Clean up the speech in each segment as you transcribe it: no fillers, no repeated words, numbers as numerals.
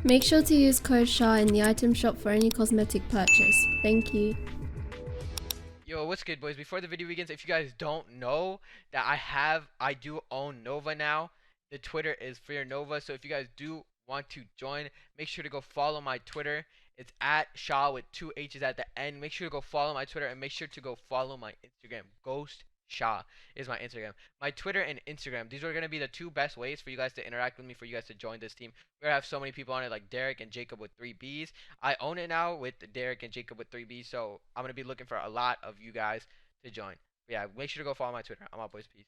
Make sure to use code shahh in the item shop for any cosmetic purchase. Thank you. Yo, what's good, boys? Before the video begins, if you guys don't know that I do own Nova now. The Twitter is for Nova, so if you guys do want to join, make sure to go follow my Twitter. It's at shahh with 2 H's at the end. Make sure to go follow my Twitter and make sure to go follow my Instagram. Ghost Shah is my Instagram. My Twitter and Instagram. These are going to be the two best ways for you guys to interact with me, for you guys to join this team. We're going to have so many people on it, like Derek and Jacob with 3 B's. I own it now with Derek and Jacob with 3B's, so I'm going to be looking for a lot of you guys to join. But yeah, make sure to go follow my Twitter. I'm out, boys. Peace.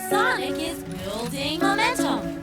Sonic is building momentum.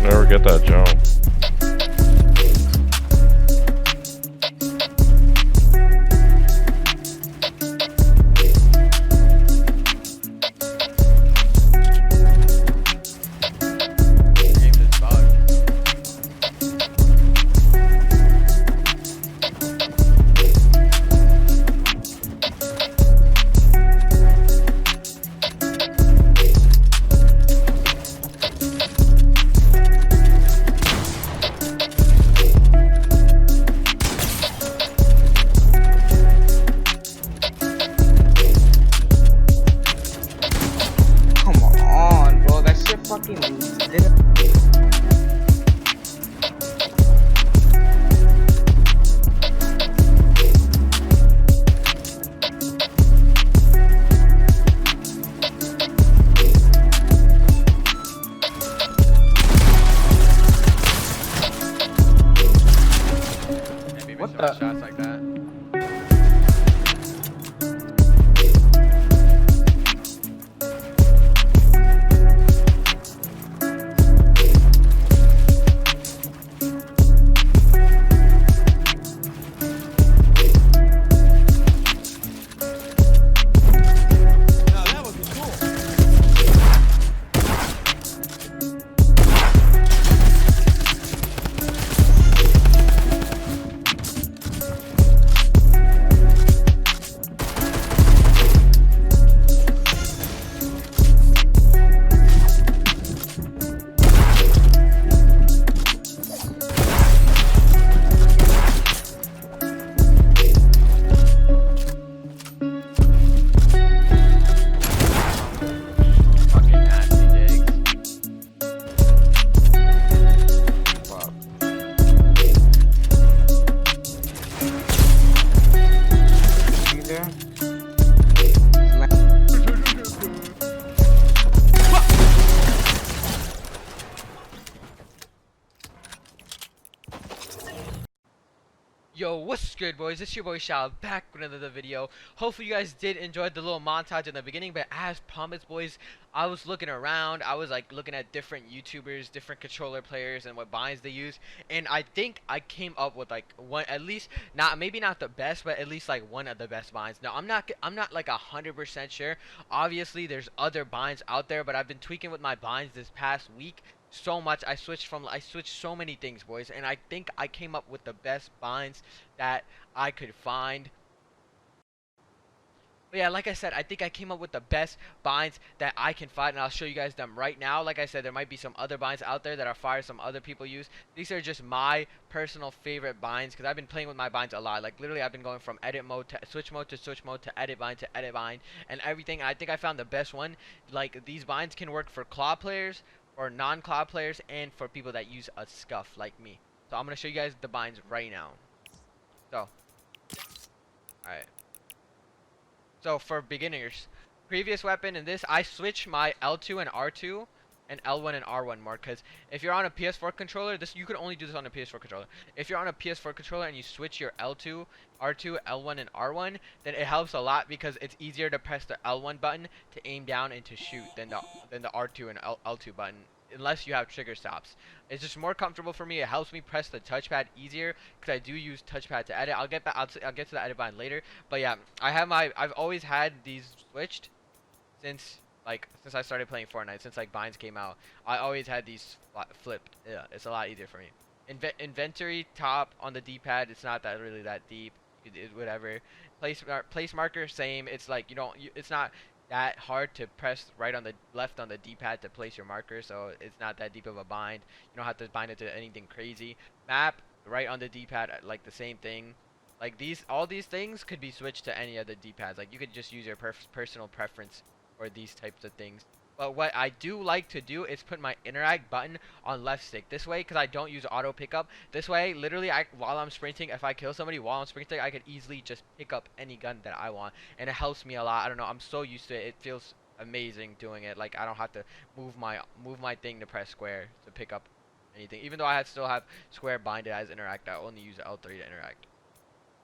Never get that jump. What the? Shots like that. Yo, what's good, boys? It's your boy Shah back with another video. Hopefully you guys did enjoy the little montage in the beginning, but as promised, boys, I was looking around. I was like looking at different YouTubers, different controller players, and what binds they use, and I think I came up with like one, at least not, maybe not the best, but at least like one of the best binds. Now I'm not like 100% sure. Obviously there's other binds out there, but I've been tweaking with my binds this past week so much. I switched so many things, boys, and I think I came up with the best binds that I could find. But yeah, like I said, I think I came up with the best binds that I can find, and I'll show you guys them right now. Like I said, there might be some other binds out there that are fire, some other people use. These are just my personal favorite binds, because I've been playing with my binds a lot. Like literally, I've been going from edit mode to switch mode to switch mode to edit bind and everything. And I think I found the best one. Like these binds can work for claw players, or non-claw players, and for people that use a scuff like me. So I'm gonna show you guys the binds right now. So, alright. So for beginners, previous weapon in this, I switch my L2 and R2 and L1 and R1 more, because if you're on a PS4 controller, this you can only do this on a PS4 controller. If you're on a PS4 controller and you switch your L2, R2, L1, and R1, then it helps a lot because it's easier to press the L1 button to aim down and to shoot than the R2 and L2 button, unless you have trigger stops. It's just more comfortable for me. It helps me press the touchpad easier because I do use touchpad to edit. I'll get back. I'll get to the edit button later. But yeah, I've always had these switched since since I started playing Fortnite, since like binds came out. I always had these flipped. Yeah, it's a lot easier for me. Inventory top on the D-pad, it's not that really that deep. Whatever. Place marker, same. It's like it's not that hard to press right on the left on the D-pad to place your marker, so it's not that deep of a bind. You don't have to bind it to anything crazy. Map right on the D-pad, like the same thing. Like all these things could be switched to any of the D-pads. Like you could just use your personal preference for these types of things. But what I do like to do is put my interact button on left stick. This way, because I don't use auto pickup. This way, literally, while I'm sprinting, if I kill somebody while I'm sprinting, I could easily just pick up any gun that I want, and it helps me a lot. I don't know. I'm so used to it. It feels amazing doing it. Like I don't have to move my thing to press square to pick up anything. Even though I still have square binded as interact, I only use L3 to interact.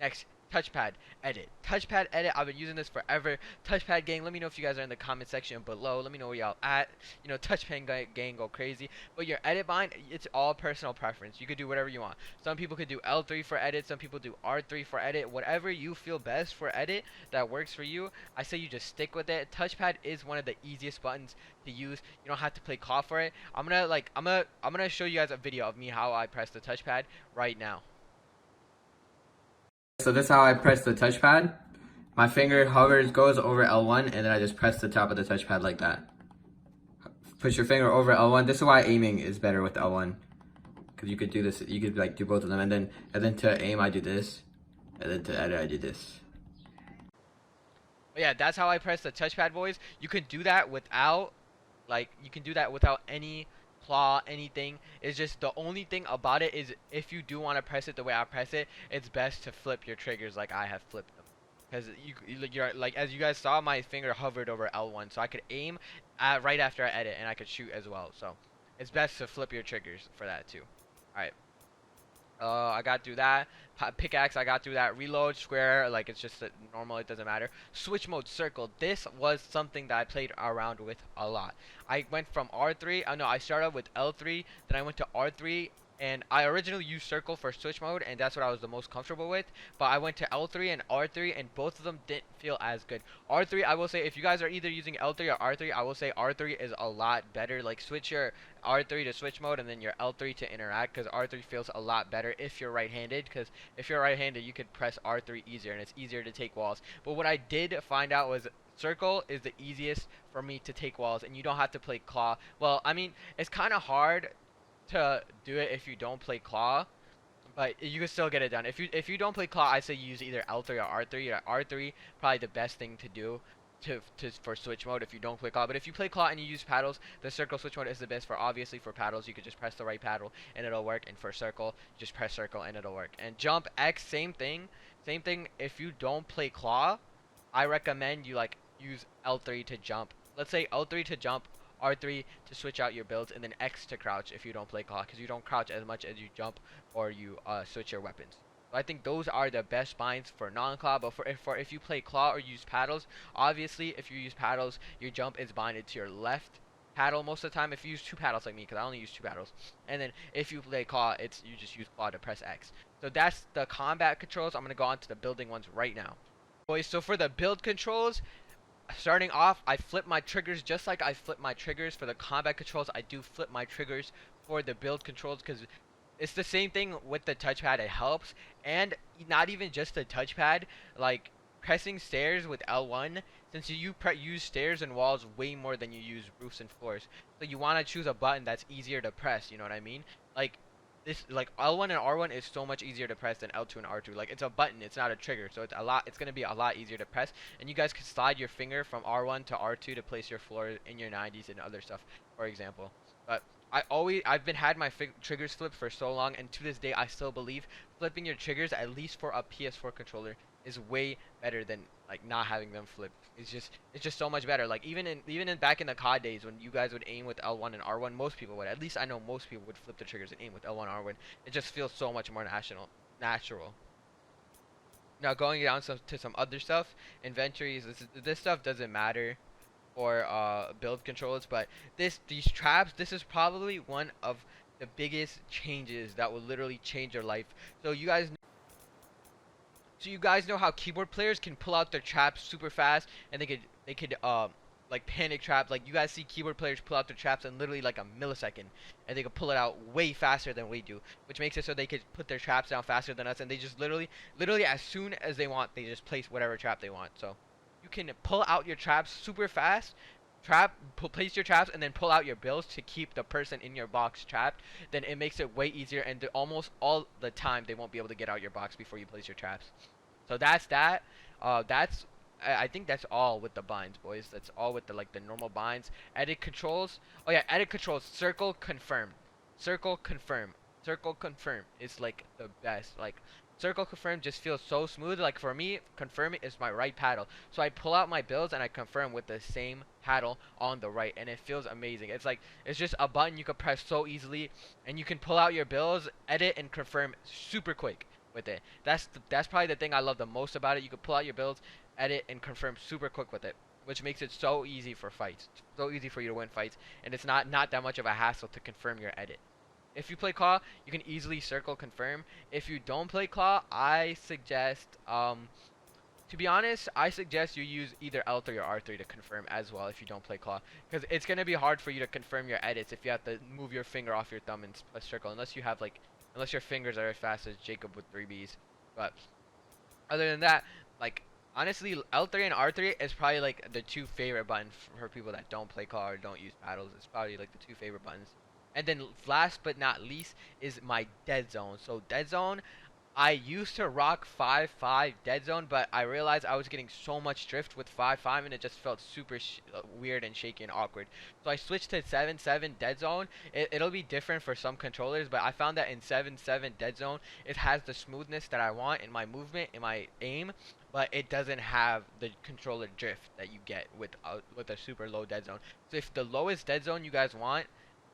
Next, touchpad edit. Touchpad edit, I've been using this forever. Touchpad gang, let me know if you guys are in the comment section below. Let me know where y'all at. Touchpad gang go crazy. But your edit bind, it's all personal preference. You could do whatever you want. Some people could do L3 for edit. Some people do R3 for edit. Whatever you feel best for edit that works for you, I say you just stick with it. Touchpad is one of the easiest buttons to use. You don't have to play claw for it. I'm gonna show you guys a video of me how I press the touchpad right now. So this is how I press the touchpad. My finger goes over L1, and then I just press the top of the touchpad like that. Push your finger over L1. This is why aiming is better with L1, because you could do this. You could like do both of them, and then to aim I do this, and then to edit I do this. But yeah, that's how I press the touchpad, boys. You can do that without any claw, anything. It's just the only thing about it is if you do want to press it the way I press it, it's best to flip your triggers like I have flipped them, because you're like, as you guys saw, my finger hovered over L1, so I could aim right after I edit, and I could shoot as well. So it's best to flip your triggers for that too. All right. I got through that. Pickaxe, I got through that. Reload, square, like it's just normal, it doesn't matter. Switch mode, circle. This was something that I played around with a lot. I went from R3, I started with L3, then I went to R3, and I originally used circle for switch mode, and that's what I was the most comfortable with. But I went to L3 and R3, and both of them didn't feel as good. R3, I will say, if you guys are either using L3 or R3, I will say R3 is a lot better. Like, switch your R3 to switch mode, and then your L3 to interact, because R3 feels a lot better if you're right-handed, because if you're right-handed, you could press R3 easier, and it's easier to take walls. But what I did find out was circle is the easiest for me to take walls, and you don't have to play claw. Well, I mean, it's kind of hard to do it if you don't play claw, but you can still get it done. If you don't play claw, I say use either L3 or R3. R3 probably the best thing to do for switch mode if you don't play claw. But if you play claw and you use paddles, the circle switch mode is the best. Obviously for paddles, you could just press the right paddle and it'll work, and for circle, just press circle and it'll work. And jump X, same thing. If you don't play claw, I recommend you use L3 to jump. Let's say L3 to jump, R3 to switch out your builds, and then X to crouch if you don't play claw, because you don't crouch as much as you jump or you switch your weapons. So I think those are the best binds for non-claw. But if you play claw or use paddles, obviously if you use paddles, your jump is binded to your left paddle most of the time. If you use two paddles like me, because I only use two paddles, and then if you play claw, you just use claw to press X. So that's the combat controls. I'm gonna go on to the building ones right now, boys. So for the build controls, starting off, I flip my triggers just like I flip my triggers for the combat controls. I do flip my triggers for the build controls, because it's the same thing with the touchpad. It helps, and not even just the touchpad. Like pressing stairs with L1, since you use stairs and walls way more than you use roofs and floors, so you want to choose a button that's easier to press. You know what I mean? Like L1 and R1 is so much easier to press than L2 and R2. Like, it's a button, it's not a trigger, so it's gonna be a lot easier to press. And you guys can slide your finger from R1 to R2 to place your floor in your 90s and other stuff, for example. But I've been had my triggers flipped for so long, and to this day I still believe flipping your triggers, at least for a PS4 controller, is way better than like not having them flipped. It's just so much better. Like even in back in the COD days when you guys would aim with L1 and R1, most people would. At least I know most people would flip the triggers and aim with L1 R1. It just feels so much more natural. Now going down to some other stuff, inventories. This stuff doesn't matter for build controls, but these traps, this is probably one of the biggest changes that will literally change your life. So you guys know how keyboard players can pull out their traps super fast, and they could like panic trap. Like you guys see keyboard players pull out their traps in literally like a millisecond, and they could pull it out way faster than we do, which makes it so they could put their traps down faster than us, and they just literally as soon as they want, they just place whatever trap they want. So you can pull out your traps super fast. Place your traps and then pull out your bills to keep the person in your box trapped. Then it makes it way easier, and almost all the time they won't be able to get out your box before you place your traps. So that's that. I think that's all with the binds, boys. That's all with the the normal binds. Edit controls. Oh yeah, edit controls. Circle confirm. Circle confirm. Circle confirm is like the best. Like circle confirm just feels so smooth. Like for me, confirming is my right paddle. So I pull out my builds and I confirm with the same paddle on the right, and it feels amazing. It's just a button you can press so easily, and you can pull out your builds, edit, and confirm super quick with it. That's probably the thing I love the most about it. You can pull out your builds, edit, and confirm super quick with it, which makes it so easy for fights. So easy for you to win fights, and it's not that much of a hassle to confirm your edit. If you play Claw, you can easily circle confirm. If you don't play Claw, I suggest to be honest, I suggest you use either L3 or R3 to confirm as well if you don't play Claw, because it's gonna be hard for you to confirm your edits if you have to move your finger off your thumb and press circle, unless you have unless your fingers are as fast as Jacob with 3Bs. But other than that, like honestly, L3 and R3 is probably like the two favorite buttons for people that don't play Claw or don't use paddles. It's probably like the two favorite buttons. And then last but not least is my dead zone. So dead zone, I used to rock 5-5 dead zone, but I realized I was getting so much drift with 5-5, and it just felt super weird and shaky and awkward. So I switched to 7-7 dead zone. It'll be different for some controllers, but I found that in 7-7 dead zone, it has the smoothness that I want in my movement, in my aim, but it doesn't have the controller drift that you get with a super low dead zone. So if the lowest dead zone you guys want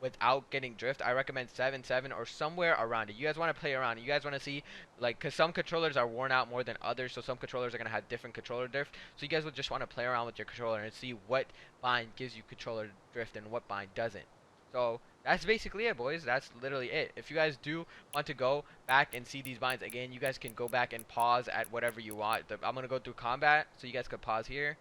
without getting drift, I recommend 7-7 or somewhere around it. You guys want to play around it. You guys want to see, like, because some controllers are worn out more than others, so some controllers are going to have different controller drift. So you guys would just want to play around with your controller and see what bind gives you controller drift and what bind doesn't. So that's basically it, boys. That's literally it. If you guys do want to go back and see these binds again, you guys can go back and pause at whatever you want. I'm going to go through combat, so you guys could pause here.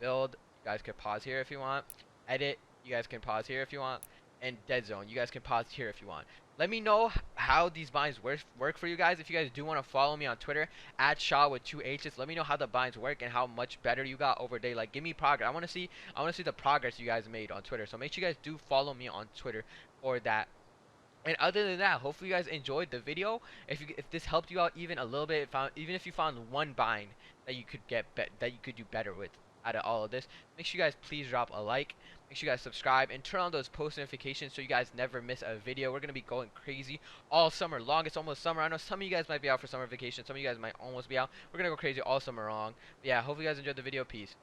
Build, you guys could pause here if you want. Edit, you guys can pause here if you want. And dead zone, you guys can pause here if you want. Let me know how these binds work for you guys. If you guys do want to follow me on Twitter at Shah with 2 H's, let me know how the binds work and how much better you got over day. Like, give me progress. I want to see the progress you guys made on Twitter. So make sure you guys do follow me on Twitter for that. And other than that, hopefully you guys enjoyed the video. If this helped you out even a little bit, even if you found one bind that you could that you could do better with out of all of this, make sure you guys please drop a like. Make sure you guys subscribe and turn on those post notifications so you guys never miss a video. We're going to be going crazy all summer long. It's almost summer. I know some of you guys might be out for summer vacation. Some of you guys might almost be out. We're going to go crazy all summer long. But yeah, hopefully you guys enjoyed the video. Peace.